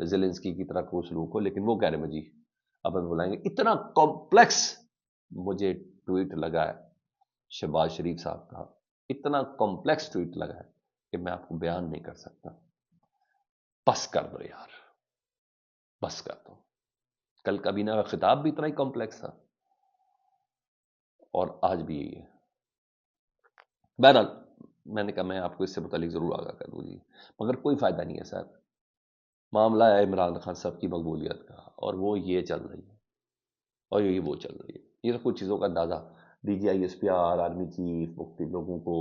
Zelensky کی طرح کو سلوک ہو، لیکن وہ کہہ رہے ہیں جی اب ہمیں بلائیں گے. اتنا کمپلیکس مجھے ٹویٹ لگا ہے شہباز شریف صاحب کا، اتنا کمپلیکس ٹویٹ لگا ہے کہ میں آپ کو بیان نہیں کر سکتا. بس کر دو یار، بس کر دو. کل کابینہ کا خطاب بھی اتنا ہی کمپلیکس تھا اور آج بھی یہی ہے. بہرحال میں نے کہا میں آپ کو اس سے متعلق ضرور آگاہ کر دوں جی، مگر کوئی فائدہ نہیں ہے صاحب. معاملہ ہے عمران خان صاحب کی مقبولیت کا، اور وہ یہ چل رہی ہے اور یہ وہ چل رہی ہے. یہ تو کچھ چیزوں کا اندازہ D G I S P R, army chief, مختلف لوگوں کو،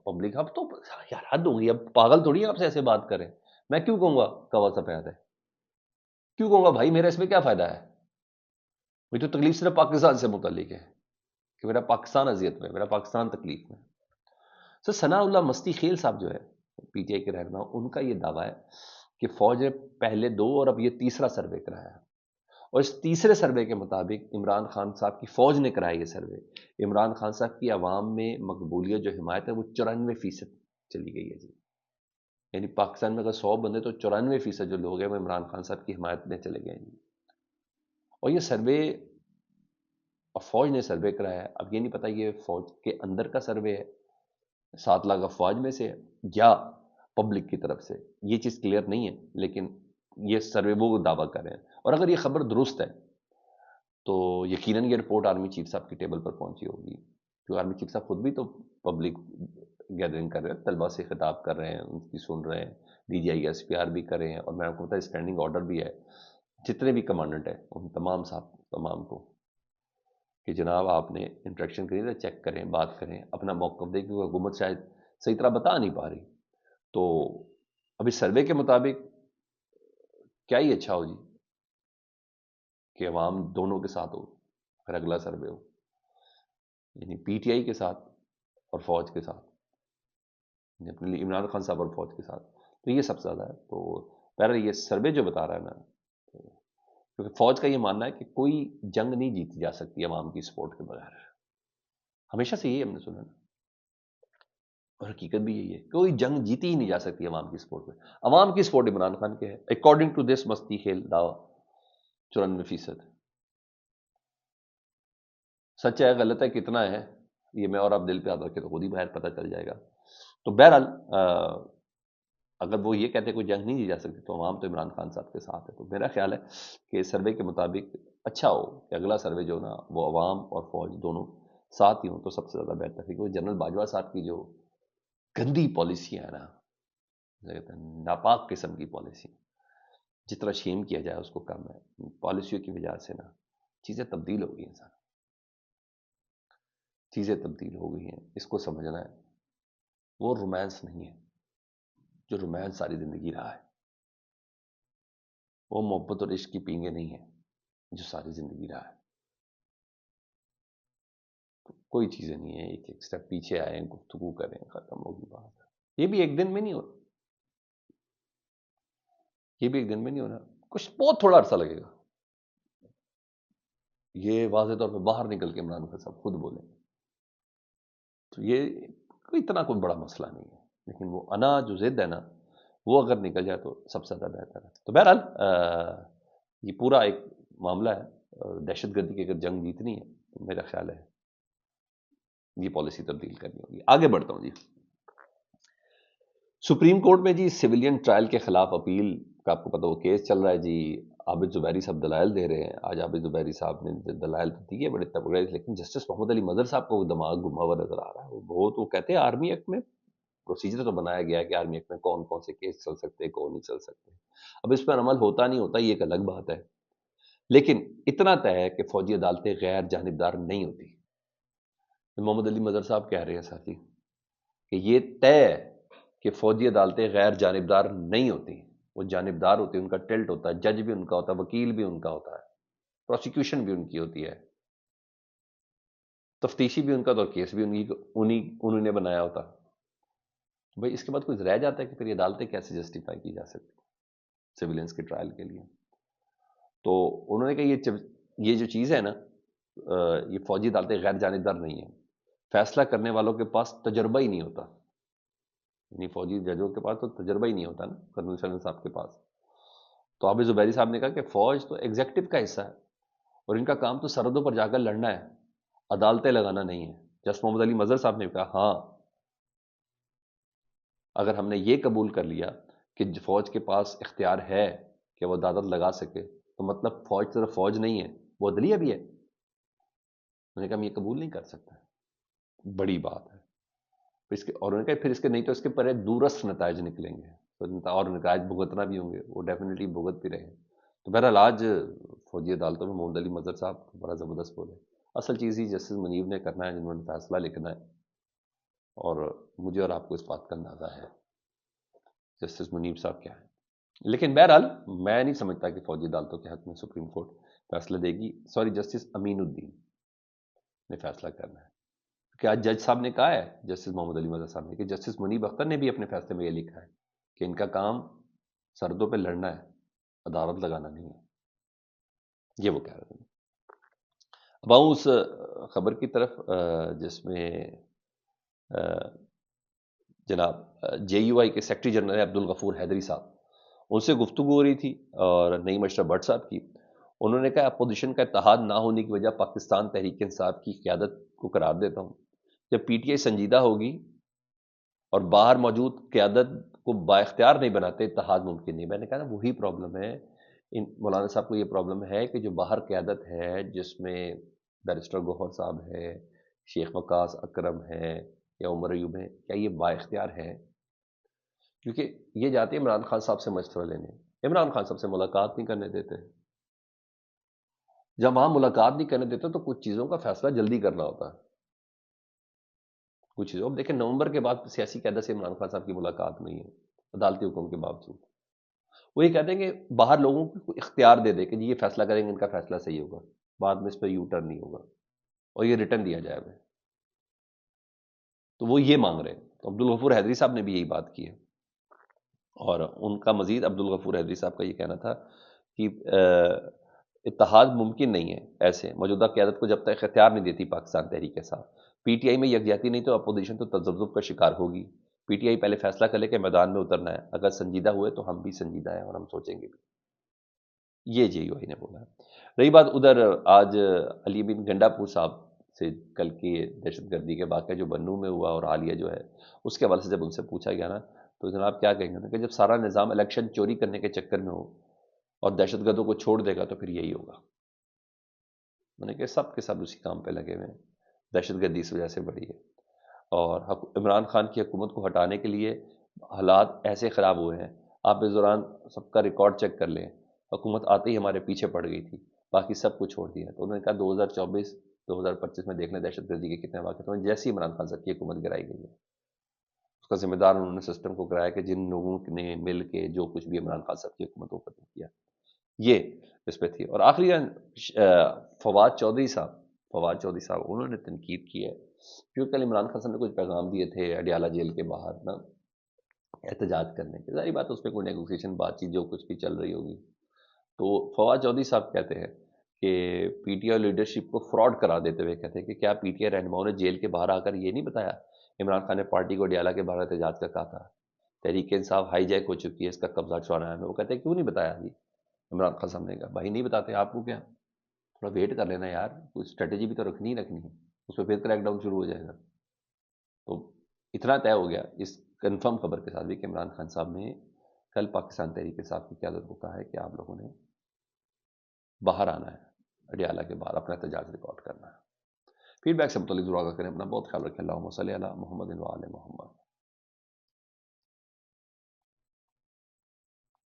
پبلک. اب تو یار حد ہو گئی، اب پاگل تھوڑی آپ سے ایسے بات کریں. میں کیوں کہوں گا کوا سفید ہے؟ کیوں کہوں گا بھائی؟ میرا اس میں کیا فائدہ ہے؟ مجھے تو تکلیف صرف پاکستان سے متعلق ہے کہ میرا پاکستان اذیت میں، میرا پاکستان تکلیف میں. سر ثناء اللہ مستی خیل صاحب جو ہے پی ٹی آئی کے رہنما، ان کا یہ دعویٰ ہے کہ فوج نے پہلے 2 اور اب یہ تیسرا سروے کرایا ہے، اور اس تیسرے سروے کے مطابق عمران خان صاحب کی فوج نے کرایا یہ سروے. عمران خان صاحب کی عوام میں مقبولیت جو حمایت ہے وہ 94% چلی گئی ہے جی. یعنی پاکستان میں اگر 100 بندے تو 94% جو لوگ ہیں وہ عمران خان صاحب کی حمایت میں چلے گئے جی. اور یہ سروے اور فوج نے سروے کرایا ہے. اب یہ نہیں پتا یہ فوج کے اندر کا سروے ہے 7 لاکھ افواج میں سے یا پبلک کی طرف سے، یہ چیز کلیئر نہیں ہے. لیکن یہ سروے وہ دعویٰ کر رہے ہیں، اور اگر یہ خبر درست ہے تو یقیناً یہ رپورٹ آرمی چیف صاحب کی ٹیبل پر پہنچی ہوگی. جو آرمی چیف صاحب خود بھی تو پبلک گیدرنگ کر رہے ہیں، طلبہ سے خطاب کر رہے ہیں، ان کی سن رہے ہیں، D G I S P R بھی کر رہے ہیں، اور میں آپ کو پتا اسٹینڈنگ آرڈر بھی ہے جتنے بھی کمانڈنٹ ہیں ان تمام کو کہ جناب آپ نے انٹریکشن کری تو چیک کریں، بات کریں، اپنا موقف دیں، کیونکہ حکومت شاید صحیح طرح بتا نہیں پا رہی. تو اب اس سروے کے مطابق کیا ہی اچھا ہو جی کہ عوام دونوں کے ساتھ ہو پھر اگلا سروے ہو، یعنی پی ٹی آئی کے ساتھ اور فوج کے ساتھ، یعنی اپنے لیے عمران خان صاحب اور فوج کے ساتھ. تو یہ سب سے زیادہ ہے. تو بہرحال یہ سروے جو بتا رہا ہے نا، کیونکہ فوج کا یہ ماننا ہے کہ کوئی جنگ نہیں جیتی جا سکتی عوام کی سپورٹ کے بغیر. ہمیشہ سے یہی ہم نے سنا نا، اور حقیقت بھی یہی ہے، کوئی جنگ جیتی ہی نہیں جا سکتی عوام کی سپورٹ میں. عوام کی سپورٹ عمران خان کے ہے اکارڈنگ ٹو دس مستی خیل دعویٰ 94%. سچ ہے غلط ہے کتنا ہے یہ میں اور آپ دل پہ یاد رکھے تو خود ہی باہر پتہ چل جائے گا. تو بہرحال اگر وہ یہ کہتے ہیں کوئی جنگ نہیں جی جا سکتی تو عوام تو عمران خان صاحب کے ساتھ ہے. تو میرا خیال ہے کہ سروے کے مطابق اچھا ہو کہ اگلا سروے جو نا وہ عوام اور فوج دونوں ساتھ ہی ہوں تو سب سے زیادہ بہتر ہے. کیونکہ جنرل باجوہ صاحب کی جو گندی پالیسی ہے نا، ناپاک قسم کی پالیسی، جتنا شیم کیا جائے اس کو کم ہے. پالیسیوں کی وجہ سے نا چیزیں تبدیل ہو گئی ہیں، چیزیں تبدیل ہو گئی ہیں. اس کو سمجھنا ہے. وہ رومانس نہیں ہے جو رومانس ساری زندگی رہا ہے، وہ محبت اور عشق کی پینگے نہیں ہیں جو ساری زندگی رہا ہے. کوئی چیزیں نہیں ہیں، ایک ایک سٹیپ پیچھے آئیں، گفتگو کریں، ختم ہوگی بات. یہ بھی ایک دن میں نہیں ہونا، یہ بھی ایک دن میں نہیں ہونا، کچھ بہت تھوڑا عرصہ لگے گا. یہ واضح طور پہ باہر نکل کے عمران خان صاحب خود بولیں تو یہ اتنا کوئی بڑا مسئلہ نہیں ہے. لیکن وہ انا جو ضد ہے نا وہ اگر نکل جائے تو سب سے زیادہ بہتر ہے. تو بہرحال یہ پورا ایک معاملہ ہے دہشت گردی کی. اگر جنگ جیتنی ہے تو میرا خیال ہے یہ پالیسی تبدیل کرنی ہوگی. آگے بڑھتا ہوں جی. سپریم کورٹ میں جی سویلین ٹرائل کے خلاف اپیل کا آپ کو پتہ وہ کیس چل رہا ہے جی. عابد زبیری صاحب دلائل دے رہے ہیں. آج عابد زبیری صاحب نے دلائل دیے بڑے تگڑے، لیکن جسٹس محمد علی مظہر صاحب کو دماغ گھما ہوا نظر آ رہا ہے. وہ کہتے ہیں آرمی ایکٹ میں پروسیجر تو بنایا گیا ہے کہ آرمی ایکٹ میں کون کون سے کیس چل سکتے ہیں، کون نہیں چل سکتے. اب اس پر عمل ہوتا نہیں ہوتا یہ ایک الگ بات ہے، لیکن اتنا طے ہے کہ فوجی عدالتیں غیر جانبدار نہیں ہوتی. محمد علی مظہر صاحب کہہ رہے ہیں ساتھی کہ یہ طے کہ فوجی عدالتیں غیر جانبدار نہیں ہوتی، وہ جانبدار ہوتی، ان کا ٹلٹ ہوتا ہے، جج بھی ان کا ہوتا ہے، وکیل بھی ان کا ہوتا ہے، پروسیکیوشن بھی ان کی ہوتی ہے، تفتیشی بھی ان کا، تو کیس بھی انہی نے بنایا ہوتا. بھائی اس کے بعد کچھ رہ جاتا ہے کہ پھر یہ عدالتیں کیسے جسٹیفائی کی جا سکتی سویلینس کے ٹرائل کے لیے. تو انہوں نے کہا یہ جو چیز ہے نا یہ فوجی عدالتیں غیر جانبدار نہیں ہیں. فیصلہ کرنے والوں کے پاس تجربہ ہی نہیں ہوتا، یعنی فوجی ججوں کے پاس تو تجربہ ہی نہیں ہوتا نا، کرنل شرن صاحب کے پاس. تو عابد زبیری صاحب نے کہا کہ فوج تو ایگزیکٹو کا حصہ ہے اور ان کا کام تو سرحدوں پر جا کر لڑنا ہے، عدالتیں لگانا نہیں ہے۔ جسٹس محمد علی مظہر صاحب نے کہا ہاں، اگر ہم نے یہ قبول کر لیا کہ فوج کے پاس اختیار ہے کہ وہ عدالت لگا سکے، تو مطلب فوج صرف فوج نہیں ہے، وہ عدلیہ بھی ہے۔ انہوں نے کہا ہم یہ قبول نہیں کر سکتے، بڑی بات ہے۔ پھر اس کے اور انہوں نے کہا پھر اس کے نہیں تو اس کے پر دورست نتائج نکلیں گے، اور نتائج بھگتنا بھی ہوں گے، وہ ڈیفینیٹلی بھگت بھی رہے ہیں۔ تو بہرحال آج فوجی عدالتوں میں محمد علی مظہر صاحب بڑا زبردست بولے۔ اصل چیز ہی جسٹس منیب نے کرنا ہے، جنہوں نے فیصلہ لکھنا ہے، اور مجھے اور آپ کو اس بات کا اندازہ ہے جسٹس منیب صاحب کیا ہے۔ لیکن بہرحال میں نہیں سمجھتا کہ فوجی عدالتوں کے حق میں سپریم کورٹ فیصلہ دے گی، جسٹس امین الدین نے فیصلہ کرنا ہے۔ کہ آج جج صاحب نے کہا ہے، جسٹس محمد علی مظہر صاحب نے، کہ جسٹس منیب اختر نے بھی اپنے فیصلے میں یہ لکھا ہے کہ ان کا کام سرحدوں پہ لڑنا ہے، عدالت لگانا نہیں ہے۔ یہ وہ کہہ رہے ہیں۔ اب آؤں اس خبر کی طرف جس میں جناب جے یو آئی کے سیکرٹری جنرل عبد الغفور حیدری صاحب، ان سے گفتگو ہو رہی تھی اور نعیم اشرف بٹ صاحب کی۔ انہوں نے کہا اپوزیشن کا اتحاد نہ ہونے کی وجہ پاکستان تحریک انصاف کی قیادت کو قرار دیتا ہوں۔ جب پی ٹی آئی سنجیدہ ہوگی اور باہر موجود قیادت کو با اختیار نہیں بناتے، اتحاد ممکن نہیں۔ میں نے کہا نا وہی پرابلم ہے، مولانا صاحب کو یہ پرابلم ہے کہ جو باہر قیادت ہے، جس میں بیرسٹر گوہر صاحب ہے، شیخ وقاص اکرم ہے یا عمر ایوب ہے، کیا یہ با اختیار ہے؟ کیونکہ یہ جاتے عمران خان صاحب سے مشورہ لینے، عمران خان صاحب سے ملاقات نہیں کرنے دیتے۔ جب وہاں ملاقات نہیں کرنے دیتے تو کچھ چیزوں کا فیصلہ جلدی کرنا ہوتا ہے۔ کچھ چیزوں، اب دیکھیں نومبر کے بعد سیاسی قیادت سے عمران خان صاحب کی ملاقات نہیں ہے عدالتی حکم کے باوجود۔ وہ یہ کہتے ہیں کہ باہر لوگوں کو اختیار دے دے کہ جی یہ فیصلہ کریں گے، ان کا فیصلہ صحیح ہوگا، بعد میں اس پہ یو ٹرن نہیں ہوگا اور یہ ریٹرن دیا جائے گا۔ تو وہ یہ مانگ رہے ہیں۔ تو عبد الغفور حیدری صاحب نے بھی یہی بات کی ہے، اور ان کا مزید عبد الغفور حیدری صاحب کا یہ کہنا تھا کہ اتحاد ممکن نہیں ہے ایسے موجودہ قیادت کو جب تک اختیار نہیں دیتی پاکستان تحریک کے ساتھ۔ پی ٹی آئی میں یکجہتی نہیں تو اپوزیشن تو تذبذب کا شکار ہوگی۔ پی ٹی آئی پہلے فیصلہ کر لے کہ میدان میں اترنا ہے، اگر سنجیدہ ہوئے تو ہم بھی سنجیدہ ہیں اور ہم سوچیں گے بھی۔ یہ جے یو آئی نے بولا ہے۔ رہی بات ادھر آج علی بن گنڈا پور صاحب سے کل کی دہشت گردی کے واقعہ جو بنوں میں ہوا اور حالیہ جو ہے اس کے حوالے سے جب ان سے پوچھا گیا نا تو جناب کیا کہیں گے کہ جب سارا نظام الیکشن چوری کرنے کے چکر میں ہو اور دہشت گردوں کو چھوڑ دے گا تو پھر یہی ہوگا۔ میں نے کہا سب کے سب اسی کام پہ لگے ہوئے ہیں، دہشت گردی اس وجہ سے بڑھی ہے، اور عمران خان کی حکومت کو ہٹانے کے لیے حالات ایسے خراب ہوئے ہیں۔ آپ اس دوران سب کا ریکارڈ چیک کر لیں، حکومت آتے ہی ہمارے پیچھے پڑ گئی تھی، باقی سب کچھ چھوڑ دیا۔ تو انہوں نے کہا 2024 2025 میں دیکھ لیں دہشت گردی کے کتنے واقع ہوئے، جیسی عمران خان صاحب کی حکومت گرائی گئی ہے اس کا ذمہ دار انہوں نے سسٹم کو کرایا کہ جن لوگوں نے مل کے جو کچھ بھی عمران خان صاحب کی حکومت کو ختم کیا، یہ اس پہ تھی۔ اور آخری فواد چودھری صاحب انہوں نے تنقید کی ہے کیونکہ کل عمران خان صاحب نے کچھ پیغام دیے تھے اڈیالہ جیل کے باہر نا احتجاج کرنے کے، ظاہری بات اس پہ کوئی نیگوسیشن بات چیت جو کچھ بھی چل رہی ہوگی۔ تو فواد چودھری صاحب کہتے ہیں کہ پی ٹی آئی لیڈرشپ کو فراڈ قرار دیتے ہوئے کہتے ہیں کہ کیا پی ٹی آئی رہنماؤں نے جیل کے باہر آ کر یہ نہیں بتایا عمران خان نے پارٹی کو اڈیالہ کے باہر احتجاج کا کہا تھا، تحریک انصاف ہائی جیک ہو چکی ہے، اس کا قبضہ چھڑانا ہے۔ وہ کہتے ہیں کیوں نہیں بتایا جی؟ عمران خان صاحب نے کہا بھائی نہیں بتاتے آپ کو کیا، تھوڑا ویٹ کر لینا یار، کوئی اسٹریٹجی بھی تو رکھنی ہے، اس پہ پھر کریک ڈاؤن شروع ہو جائے گا۔ تو اتنا طے ہو گیا اس کنفرم خبر کے ساتھ بھی کہ عمران خان صاحب نے کل پاکستان تحریک انصاف کی قیادت کو کہا ہے کہ آپ لوگوں نے باہر آنا ہے، اڈیالہ کے باہر اپنا احتجاج ریکارڈ کرنا ہے۔ فیڈ بیک سے متعلق ضرور آگاہ کریں، اپنا بہت خیال رکھیں۔ اللہم صلی علی محمد و آل محمد۔